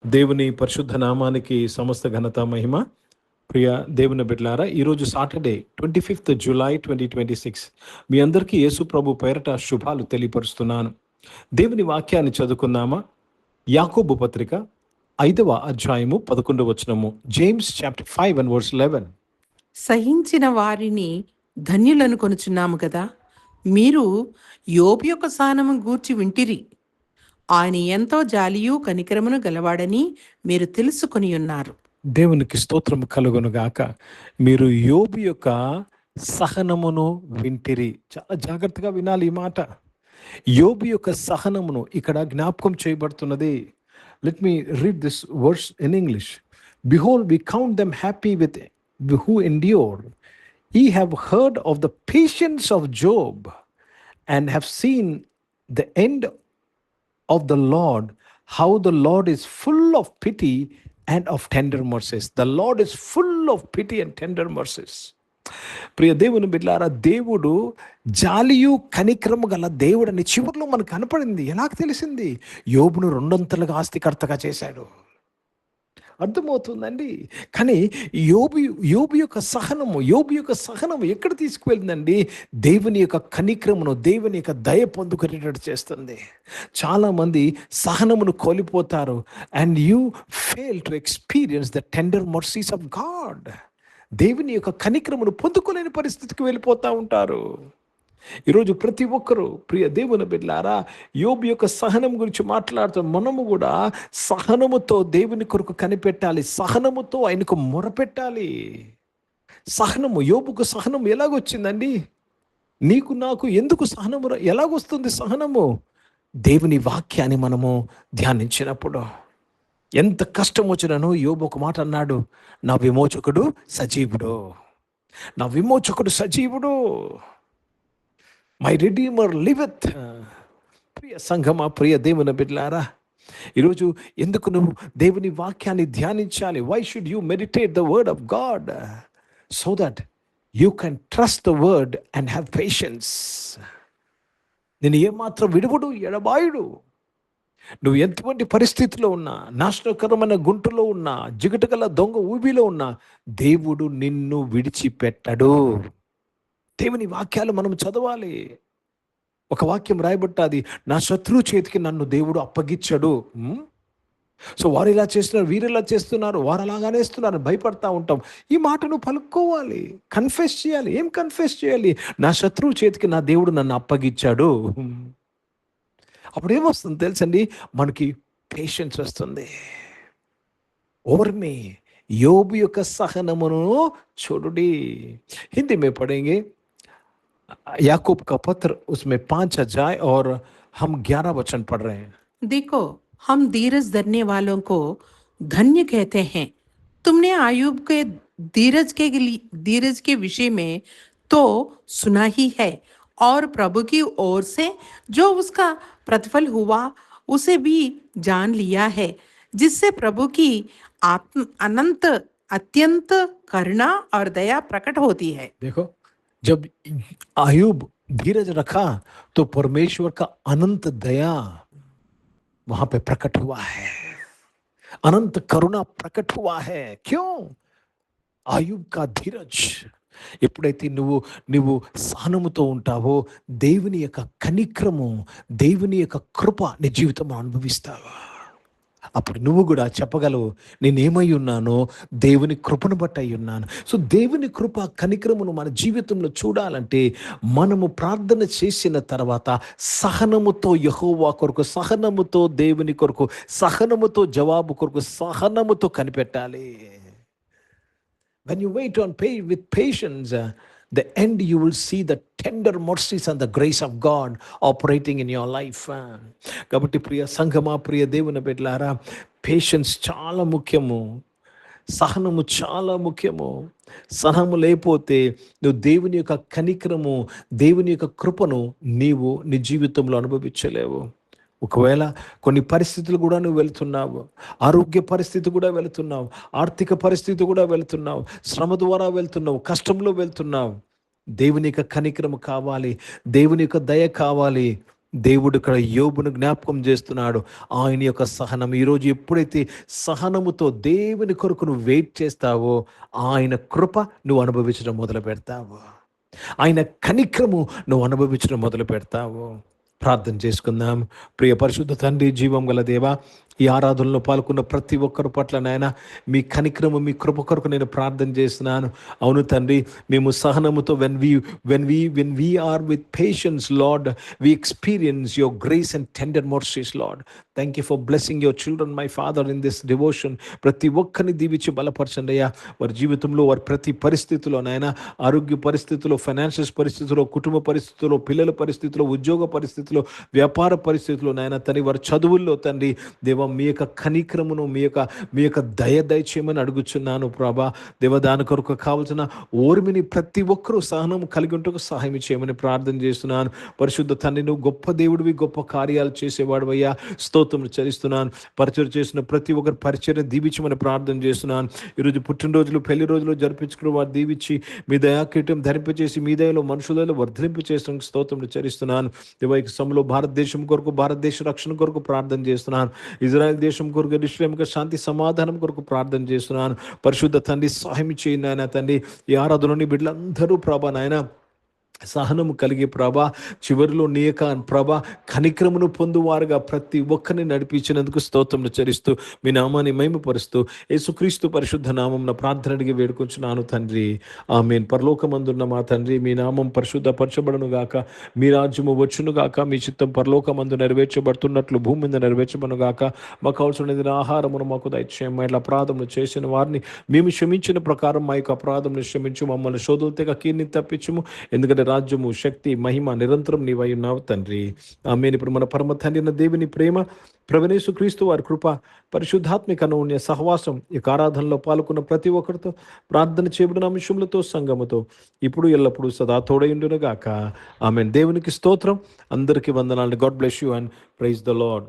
దేవుని పరిశుద్ధ నామానికి సమస్త ఘనత మహిమ. ప్రియ దేవుని బిడ్డలారా, ఈరోజు సాటర్డే 25th జూలై 2026. మీ అందరికీ యేసు ప్రభు పేరట శుభాలు తెలియపరుస్తున్నాను. దేవుని వాక్యాన్ని చదువుకుందామా? యాకోబు పత్రిక 5వ అధ్యాయము 11వ వచనము. James chapter 5 and verse 11. సహించిన వారిని ధన్యులను కొనుచున్నాము కదా. మీరు యోబు యొక్క సహనము గూర్చి వింటిరి. ఆయన ఎంతో జాలియు కనికరమును గలవాడని మీరు తెలుసుకొని ఉన్నారు. దేవునికి స్తోత్రం కలుగును గాక. మీరు యోబు యొక్క సహనమును వింటిరి. చాలా జాగ్రత్తగా వినాలి ఈ మాట. యోబు యొక్క సహనమును ఇక్కడ జ్ఞాపకం చేయబడుతున్నది. Let me read this words in English. Behold, we count them happy with who endure. Ye have heard of the patience of Job, and have seen the end of the Lord, how the Lord is full of pity and of tender mercies. The Lord is full of pity and tender mercies. ప్రియ దేవుని బిడ్డలారా, దేవుడు జాలియు కనికరము గల దేవుడని చివరిలో మనకు కనపడింది. ఎలాగ తెలిసింది? యోబును రెండొంతలుగా ఆస్తికర్తగా చేశాడు. అర్థమవుతుందండి. కానీ యోబు యొక్క సహనము ఎక్కడ తీసుకువెళ్ళిందండి? దేవుని యొక్క కనికరమును, దేవుని యొక్క దయ పొందుకునేటట్టు చేస్తుంది. చాలామంది సహనమును కోల్పోతారు. And you fail to experience the tender mercies of God. దేవుని యొక్క కనికరమును పొందుకోలేని పరిస్థితికి వెళ్ళిపోతూ ఉంటారు. ఈరోజు ప్రతి ఒక్కరూ, ప్రియ దేవుని బిడ్డలారా, యోబు యొక్క సహనం గురించి మాట్లాడుతూ మనము కూడా సహనముతో దేవుని కొరకు కనిపెట్టాలి. సహనముతో ఆయనకు మొరపెట్టాలి. యోబుకు సహనం ఎలాగొచ్చిందండి? నీకు నాకు ఎందుకు సహనము ఎలాగొస్తుంది? సహనము దేవుని వాక్యాన్ని మనము ధ్యానించినప్పుడు. ఎంత కష్టం వచ్చినానో యోబు ఒక మాట అన్నాడు, నా విమోచకుడు సజీవుడు. My redeemer liveth. ప్రియ సంఘమా, ప్రియ దేవుని బిడ్డలారా, ఈరోజు ఎందుకు నువ్వు దేవుని వాక్యాన్ని ధ్యానించాలి? Why should you meditate the word of God? So that you can trust the word and have patience. నేను ఏమాత్రం విడువడు, ఎడబాయుడు. నువ్వు ఎటువంటి పరిస్థితిలో ఉన్నా, నాశనకరమైన గుంటలో ఉన్నా, జిగటగల దొంగ ఊబిలో ఉన్నా, దేవుడు నిన్ను విడిచిపెట్టడు. దేవుని వాక్యాలు మనం చదవాలి. ఒక వాక్యం రాయబట్టాది, నా శత్రువు చేతికి నన్ను దేవుడు అప్పగించడు. సో వారు ఇలా చేస్తున్నారు, వీరు ఇలా చేస్తున్నారు, వారు అలాగానే ఇస్తున్నారు, భయపడతా ఉంటాం. ఈ మాటను పలుకోవాలి, కన్ఫెస్ చేయాలి. ఏం కన్ఫెస్ చేయాలి? నా శత్రువు చేతికి నా దేవుడు నన్ను అప్పగించాడు. అప్పుడు ఏమొస్తుంది తెలుసండి? మనకి పేషెన్స్ వస్తుంది. ఓర్మి. యోబు యొక్క సహనమును చూడుడి. హిందీ में पढ़ेंगे याकूब का पत्र, उसमें 5 अध्याय और हम 11 वचन पढ़ रहे हैं. देखो, हम धीरज धरने वालों को धन्य कहते हैं. तुमने आयुब के धीरज के विषय में तो सुना ही है, और प्रभु की ओर से जो उसका प्रतिफल हुआ उसे भी जान लिया है, जिससे प्रभु की अत्यंत करुणा और दया प्रकट होती है. देखो, जब आयुब धीरज रखा तो परमेश्वर का अनंत दया वहां पे प्रकट हुआ है, अनंत करुणा प्रकट हुआ है. क्यों? आयुब का धीरज. ఎప్పుడైతే నువ్వు సహనముతో ఉంటావో, దేవుని యొక్క కనిక్రము, దేవుని యొక్క కృప నీ జీవితంలో అనుభవిస్తావు. అప్పుడు నువ్వు కూడా చెప్పగలవు, నేనేమై ఉన్నానో దేవుని కృపను బట్టి అయి ఉన్నాను. సో దేవుని కృప కనిక్రమును మన జీవితంలో చూడాలంటే మనము ప్రార్థన చేసిన తర్వాత సహనముతో యెహోవా కొరకు, సహనముతో దేవుని కొరకు, సహనముతో జవాబు కొరకు, సహనముతో కనిపెట్టాలి. When you wait with patience, the end you will see the tender mercies and the grace of God operating in your life. కాబట్టి ప్రియ సంఘమా, ప్రియ దేవుని బిడ్డలారా, పేషెన్స్ చాలా ముఖ్యము. సహనము చాలా ముఖ్యము. సహనము లేకపోతే నువ్వు దేవుని యొక్క కనికరము, దేవుని యొక్క కృపను నీవు నీ జీవితంలో అనుభవించలేవు. ఒకవేళ కొన్ని పరిస్థితులు కూడా నువ్వు వెళుతున్నావు, ఆరోగ్య పరిస్థితి కూడా వెళుతున్నావు, ఆర్థిక పరిస్థితి కూడా వెళుతున్నావు, శ్రమ ద్వారా వెళ్తున్నావు, కష్టంలో వెళ్తున్నావు, దేవుని యొక్క కనికరము కావాలి, దేవుని యొక్క దయ కావాలి. దేవుడు ఇక్కడ యోబును జ్ఞాపకం చేస్తున్నాడు. ఆయన యొక్క సహనం ఈరోజు ఎప్పుడైతే సహనముతో దేవుని కొరకు నువ్వు వెయిట్ చేస్తావో ఆయన కృప నువ్వు అనుభవించడం మొదలు పెడతావు. ఆయన కనిక్రము నువ్వు అనుభవించడం మొదలు పెడతావు. ప్రార్థన చేసుకుందాం. ప్రియ పరిశుద్ధ తండ్రి, జీవం గల దేవా, ఈ ఆరాధనలో పాల్గొన్న ప్రతి ఒక్కరి పట్ల నాయన మీ కనిక్రము మీ కృప కొరకు నేను ప్రార్థన చేస్తున్నాను. అవును తండ్రి, మేము సహనముతో when we are with patience, Lord, we experience your grace and tender mercies, Lord. Thank you for blessing your children, my Father, in this devotion. ప్రతి ఒక్కరిని దీవించి బలపరచండి అయ్యా. వారి జీవితంలో వారి ప్రతి పరిస్థితిలో నాయన, ఆరోగ్య పరిస్థితుల్లో, ఫైనాన్షియల్ పరిస్థితుల్లో, కుటుంబ పరిస్థితుల్లో, పిల్లల పరిస్థితిలో, ఉద్యోగ పరిస్థితిలో, వ్యాపార పరిస్థితుల్లో నాయన తండ్రి, వారి చదువుల్లో తండ్రి దేవ మీ యొక్క కనిక్రమును మీ యొక్క దయచేయమని అడుగుచున్నాను ప్రభా. దేవ దాని కొరకు కావాల్సిన ఓర్మిని ప్రతి ఒక్కరూ సహనం కలిగి ఉంటూ సహాయం చేయమని ప్రార్థన చేస్తున్నాను. పరిశుద్ధ తండ్రి, నువ్వు గొప్ప దేవుడివి, గొప్ప కార్యాలు చేసేవాడు అయ్యా. స్తోత్రం చెల్లిస్తున్నాను. పరిచయం చేసిన ప్రతి ఒక్కరి పరిచయం దీవించమని ప్రార్థన చేస్తున్నాను. ఈరోజు పుట్టినరోజులు, పెళ్లి రోజులు జరిపించుకుని వారు దీవించి మీ దయాకీటం ధరింపచేసి మీ దయలో మనుషులలో వర్ధలింపు చేసిన స్తోత్రం చెల్లిస్తున్నాను. దేవ ఈ సమయంలో భారతదేశం కొరకు, భారతదేశ రక్షణ కొరకు ప్రార్థన చేస్తున్నాను. ఇజ్రాయెల్ దేశం కొరకు, యెరూషలేముకు శాంతి సమాధానం కొరకు ప్రార్థన చేస్తున్నాను. పరిశుద్ధ తండ్రి, సహాయం చేయండి నాయన తండ్రి. ఈ ఆరాధనలోని బిడ్డలందరూ ప్రభా నాయన సహనము కలిగి ప్రభా, చివరిలో నీ యొక్క ప్రభా కనిక్రమును పొందువారుగా ప్రతి ఒక్కరిని నడిపించినందుకు స్తోత్రములు చెల్లిస్తూ మీ నామాన్ని మహిమపరుస్తూ యేసుక్రీస్తు పరిశుద్ధ నామం ప్రార్థన అడిగి వేడుకొంచున్నాను తండ్రి, ఆమేన్. పరలోకమందున్న మా తండ్రి, మీ నామం పరిశుద్ధపరచబడును గాక, మీ రాజ్యము వచ్చును గాక, మీ చిత్తం పరలోకమందు నెరవేర్చబడుతున్నట్లు భూమి మీద నెరవేర్చబడును గాక. మాకు అవసరమైన ఆహారమును మాకు దయచేయము. ఇట్లా అపరాధములు చేసిన వారిని మేము క్షమించిన ప్రకారం మా యొక్క అపరాధములు క్షమించు, మమ్మల్ని శోధులతేగా కీర్ని తప్పించుము. ఎందుకంటే రాజ్యము, శక్తి, మహిమ నిరంతరం నీవై ఉన్నావు తండ్రి, ఆమేన్. ఇప్పుడు మన పరమ తండ్రి అయిన దేవుని ప్రేమ, ప్రభువైన యేసుక్రీస్తు వారి కృప, పరిశుద్ధాత్మిక అన్యోన్య సహవాసం ఈ ఆరాధనలో పాల్గొన్న ప్రతి ఒక్కరితో, ప్రార్థన చేయబడిన అంశములతో, సంగముతో ఇప్పుడు ఎల్లప్పుడూ సదా తోడైండును గాక, ఆమేన్. దేవునికి స్తోత్రం. అందరికీ వందనాలు. God bless you and praise the lord.